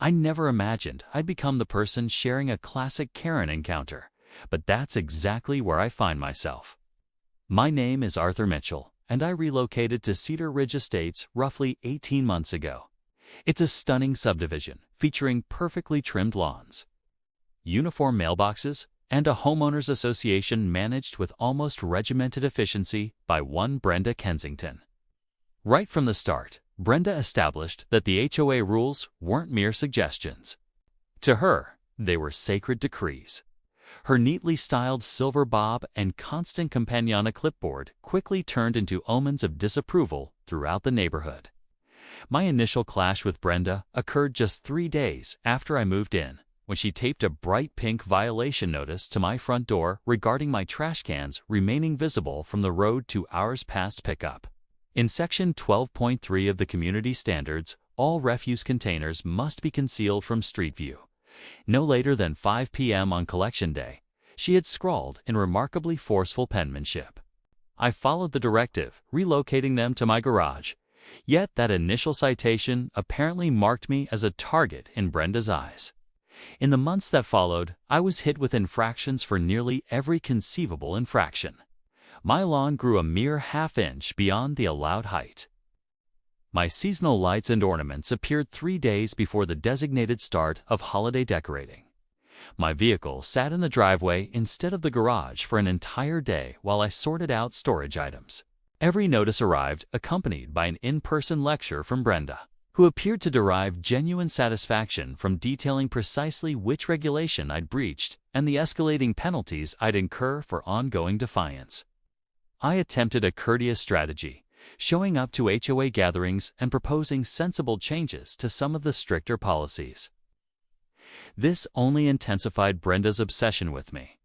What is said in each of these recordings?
I never imagined I'd become the person sharing a classic Karen encounter, but that's exactly where I find myself. My name is Arthur Mitchell, and I relocated to Cedar Ridge Estates roughly 18 months ago. It's a stunning subdivision featuring perfectly trimmed lawns, uniform mailboxes, and a homeowners association managed with almost regimented efficiency by one Brenda Kensington. Right from the start, Brenda established that the HOA rules weren't mere suggestions. To her, they were sacred decrees. Her neatly styled silver bob and constant companion clipboard quickly turned into omens of disapproval throughout the neighborhood. My initial clash with Brenda occurred just 3 days after I moved in, when she taped a bright pink violation notice to my front door regarding my trash cans remaining visible from the road 2 hours past pickup. In Section 12.3 of the Community Standards, all refuse containers must be concealed from street view. No later than 5 p.m. on collection day, she had scrawled in remarkably forceful penmanship. I followed the directive, relocating them to my garage. Yet that initial citation apparently marked me as a target in Brenda's eyes. In the months that followed, I was hit with infractions for nearly every conceivable infraction. My lawn grew a mere half-inch beyond the allowed height. My seasonal lights and ornaments appeared 3 days before the designated start of holiday decorating. My vehicle sat in the driveway instead of the garage for an entire day while I sorted out storage items. Every notice arrived accompanied by an in-person lecture from Brenda, who appeared to derive genuine satisfaction from detailing precisely which regulation I'd breached and the escalating penalties I'd incur for ongoing defiance. I attempted a courteous strategy, showing up to HOA gatherings and proposing sensible changes to some of the stricter policies. This only intensified Brenda's obsession with me.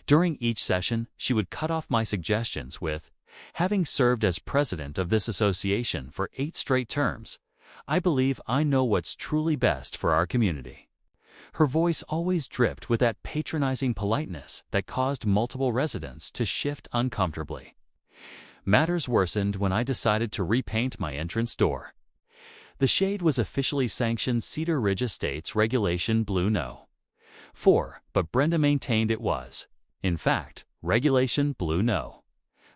During each session, she would cut off my suggestions with, "Having served as president of this association for 8 straight terms, I believe I know what's truly best for our community." Her voice always dripped with that patronizing politeness that caused multiple residents to shift uncomfortably. Matters worsened when I decided to repaint my entrance door. The shade was officially sanctioned Cedar Ridge Estates Regulation Blue No. 4, but Brenda maintained it was, in fact, Regulation Blue No.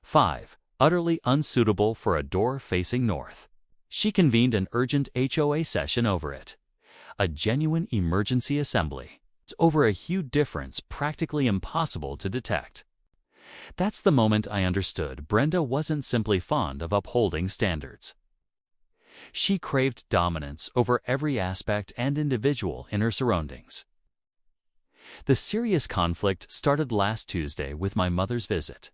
5, utterly unsuitable for a door facing north. She convened an urgent HOA session over it. A genuine emergency assembly. It's over a huge difference practically impossible to detect. That's the moment I understood Brenda wasn't simply fond of upholding standards. She craved dominance over every aspect and individual in her surroundings. The serious conflict started last Tuesday with my mother's visit.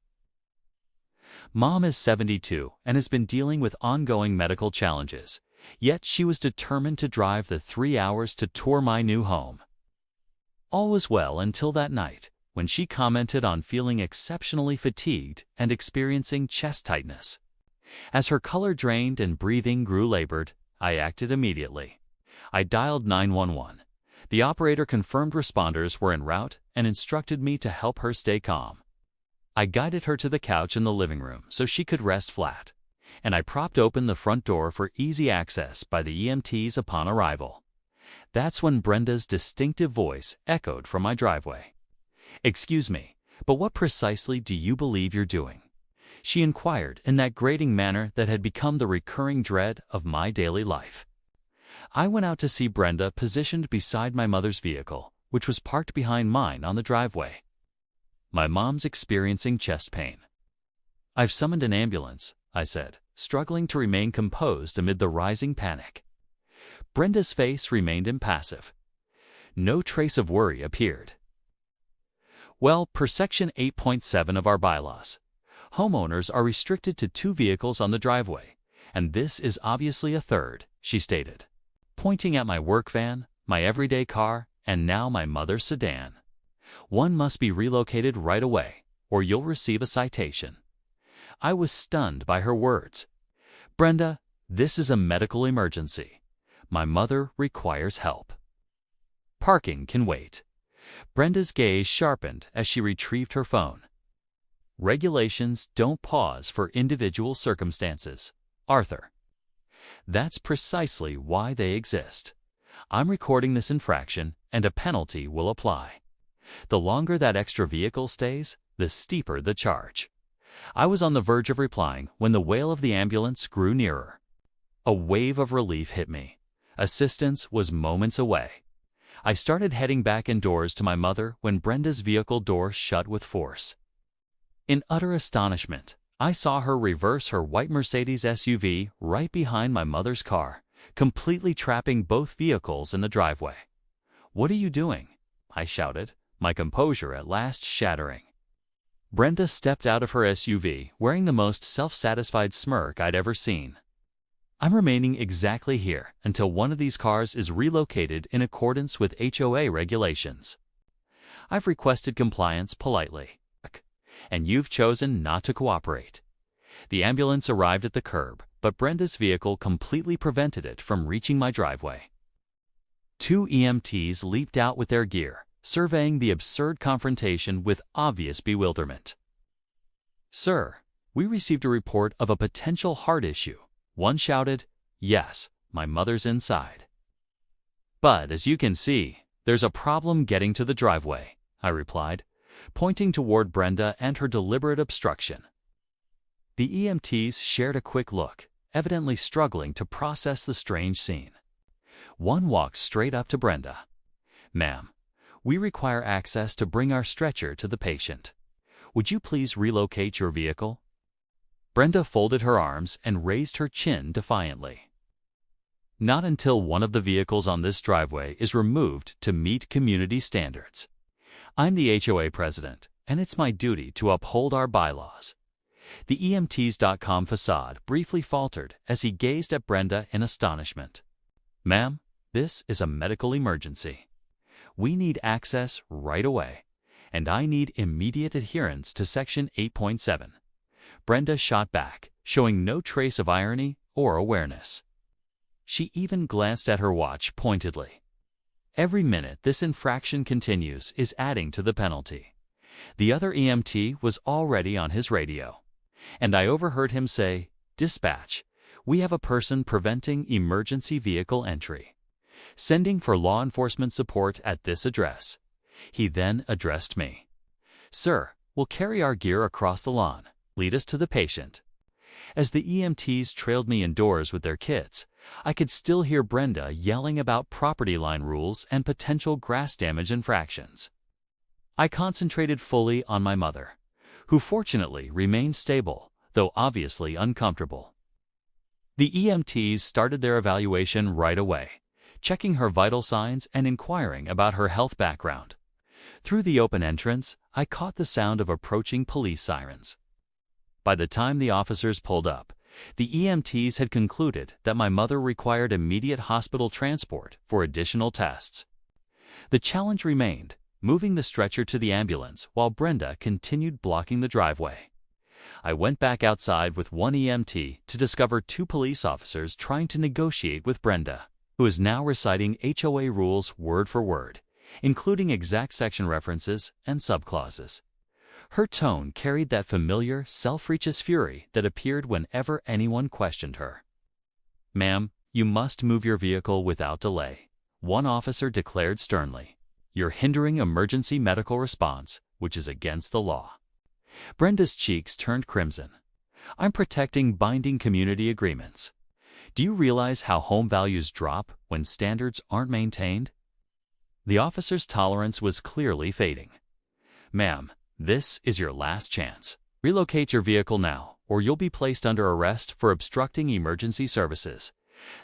Mom is 72 and has been dealing with ongoing medical challenges, yet she was determined to drive the 3 hours to tour my new home. All was well until that night, when she commented on feeling exceptionally fatigued and experiencing chest tightness. As her color drained and breathing grew labored, I acted immediately. I dialed 911. The operator confirmed responders were en route and instructed me to help her stay calm. I guided her to the couch in the living room so she could rest flat, and I propped open the front door for easy access by the EMTs upon arrival. That's when Brenda's distinctive voice echoed from my driveway. "Excuse me, but what precisely do you believe you're doing?" she inquired in that grating manner that had become the recurring dread of my daily life. I went out to see Brenda positioned beside my mother's vehicle, which was parked behind mine on the driveway. "My mom's experiencing chest pain." "I've summoned an ambulance," I said, struggling to remain composed amid the rising panic. Brenda's face remained impassive. No trace of worry appeared. "Well, per Section 8.7 of our bylaws, homeowners are restricted to 2 vehicles on the driveway, and this is obviously a third," she stated, pointing at my work van, my everyday car, and now my mother's sedan. "One must be relocated right away, or you'll receive a citation." I was stunned by her words. "Brenda, this is a medical emergency. My mother requires help." "Parking can wait." Brenda's gaze sharpened as she retrieved her phone. "Regulations don't pause for individual circumstances, Arthur. That's precisely why they exist. I'm recording this infraction and a penalty will apply. The longer that extra vehicle stays, the steeper the charge. I was on the verge of replying when the wail of the ambulance grew nearer. A wave of relief hit me. Assistance was moments away. I started heading back indoors to my mother when Brenda's vehicle door shut with force. In utter astonishment, I saw her reverse her white Mercedes SUV right behind my mother's car, completely trapping both vehicles in the driveway. "What are you doing?" I shouted, my composure at last shattering. Brenda stepped out of her SUV wearing the most self-satisfied smirk I'd ever seen. "I'm remaining exactly here until one of these cars is relocated in accordance with HOA regulations. I've requested compliance politely, and you've chosen not to cooperate." The ambulance arrived at the curb, but Brenda's vehicle completely prevented it from reaching my driveway. 2 EMTs leaped out with their gear, surveying the absurd confrontation with obvious bewilderment. "Sir, we received a report of a potential heart issue." One shouted. "Yes, my mother's inside." "But as you can see, there's a problem getting to the driveway," I replied, pointing toward Brenda and her deliberate obstruction. The EMTs shared a quick look, evidently struggling to process the strange scene. One walked straight up to Brenda. "Ma'am, we require access to bring our stretcher to the patient. Would you please relocate your vehicle?" Brenda folded her arms and raised her chin defiantly. "Not until one of the vehicles on this driveway is removed to meet community standards. I'm the HOA president, and it's my duty to uphold our bylaws." The EMTs.com facade briefly faltered as he gazed at Brenda in astonishment. "Ma'am, this is a medical emergency. We need access right away, and I need immediate adherence to Section 8.7. Brenda shot back, showing no trace of irony or awareness. She even glanced at her watch pointedly. Every minute this infraction continues is adding to the penalty. The other EMT was already on his radio, and I overheard him say, "Dispatch, we have a person preventing emergency vehicle entry. Sending for law enforcement support at this address." He then addressed me. "Sir, we'll carry our gear across the lawn. Lead us to the patient." As the EMTs trailed me indoors with their kits, I could still hear Brenda yelling about property line rules and potential grass damage infractions. I concentrated fully on my mother, who fortunately remained stable, though obviously uncomfortable. The EMTs started their evaluation right away, checking her vital signs and inquiring about her health background. Through the open entrance, I caught the sound of approaching police sirens. By the time the officers pulled up, the EMTs had concluded that my mother required immediate hospital transport for additional tests. The challenge remained, moving the stretcher to the ambulance while Brenda continued blocking the driveway. I went back outside with one EMT to discover 2 police officers trying to negotiate with Brenda, who is now reciting HOA rules word for word, including exact section references and subclauses. Her tone carried that familiar, self-righteous fury that appeared whenever anyone questioned her. "Ma'am, you must move your vehicle without delay," one officer declared sternly. "You're hindering emergency medical response, which is against the law." Brenda's cheeks turned crimson. "I'm protecting binding community agreements. Do you realize how home values drop when standards aren't maintained?" The officer's tolerance was clearly fading. "Ma'am, this is your last chance. Relocate your vehicle now, or you'll be placed under arrest for obstructing emergency services."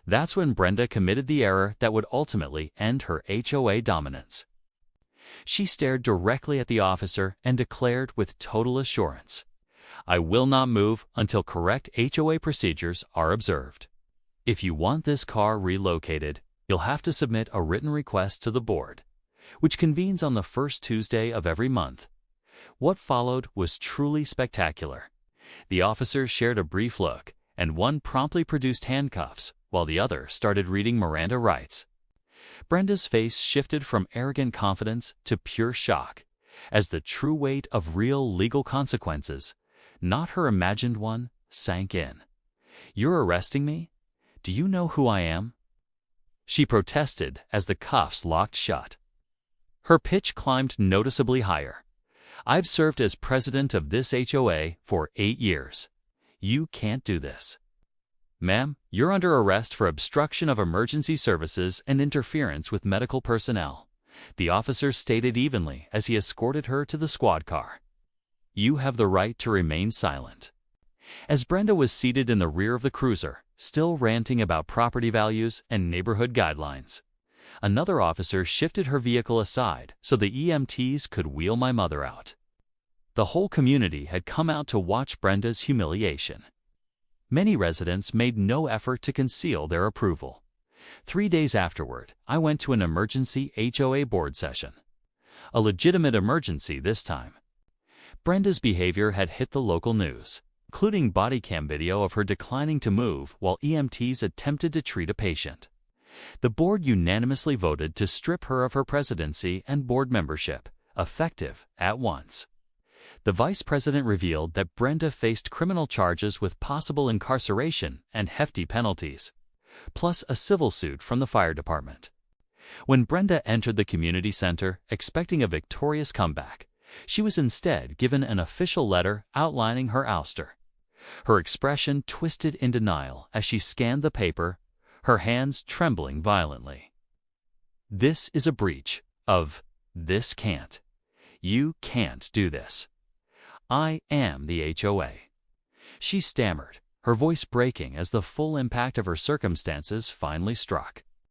That's when Brenda committed the error that would ultimately end her HOA dominance. She stared directly at the officer and declared with total assurance, "I will not move until correct HOA procedures are observed. If you want this car relocated, you'll have to submit a written request to the board, which convenes on the first Tuesday of every month." What followed was truly spectacular. The officers shared a brief look, and one promptly produced handcuffs, while the other started reading Miranda rights. Brenda's face shifted from arrogant confidence to pure shock, as the true weight of real legal consequences, not her imagined one, sank in. "You're arresting me? Do you know who I am?" she protested as the cuffs locked shut. Her pitch climbed noticeably higher. "I've served as president of this HOA for 8 years. You can't do this. Ma'am, you're under arrest for obstruction of emergency services and interference with medical personnel," the officer stated evenly as he escorted her to the squad car. "You have the right to remain silent." As Brenda was seated in the rear of the cruiser, still ranting about property values and neighborhood guidelines, another officer shifted her vehicle aside so the EMTs could wheel my mother out. The whole community had come out to watch Brenda's humiliation. Many residents made no effort to conceal their approval. 3 days afterward, I went to an emergency HOA board session. A legitimate emergency this time. Brenda's behavior had hit the local news, including body cam video of her declining to move while EMTs attempted to treat a patient. The board unanimously voted to strip her of her presidency and board membership, effective at once. The vice president revealed that Brenda faced criminal charges with possible incarceration and hefty penalties, plus a civil suit from the fire department. When Brenda entered the community center expecting a victorious comeback, she was instead given an official letter outlining her ouster. Her expression twisted in denial as she scanned the paper, her hands trembling violently. "This is a breach of this can't. You can't do this. I am the HOA." She stammered, her voice breaking as the full impact of her circumstances finally struck.